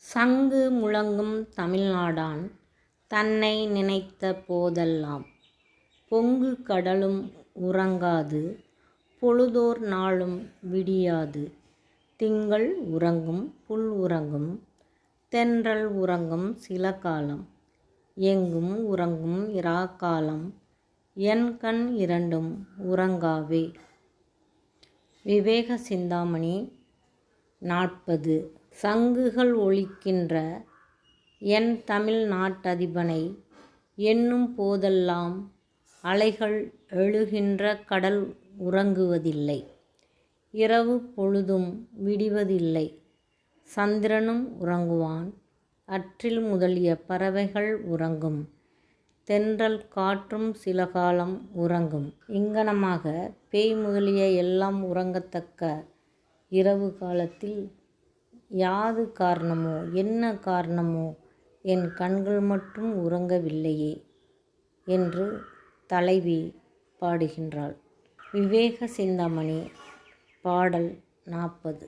சங்கு முழங்கும் தமிழ்நாடான் தன்னை நினைத்த போதெல்லாம் பொங்கு கடலும் உறங்காது பொழுதோர் நாளும் விடியாது. திங்கள் உறங்கும் புல் உறங்கும் தென்றல் உறங்கும் சில காலம் எங்கும் உறங்கும் இராக்காலம் என் கண் இரண்டும் உறங்காவே. விவேக சிந்தாமணி 40. சங்குகள் ஒலிக்கின்ற என் தமிழ் நாட்டதிபனை எண்ணும் போதெல்லாம் அலைகள் எழுகின்ற கடல் உறங்குவதில்லை. இரவு பொழுதும் விடிவதில்லை. சந்திரனும் உறங்குவான். அற்றில் முதலிய பறவைகள் உறங்கும். தென்றல் காற்றும் சில காலம் உறங்கும். இங்ஙனமாக பேய் முதலிய எல்லாம் உறங்கத்தக்க இரவு காலத்தில் யாது காரணமோ என்ன காரணமோ என் கண்கள் மட்டும் உறங்கவில்லையே என்று தலைவி பாடுகின்றாள். விவேக சிந்தாமணி பாடல் 40.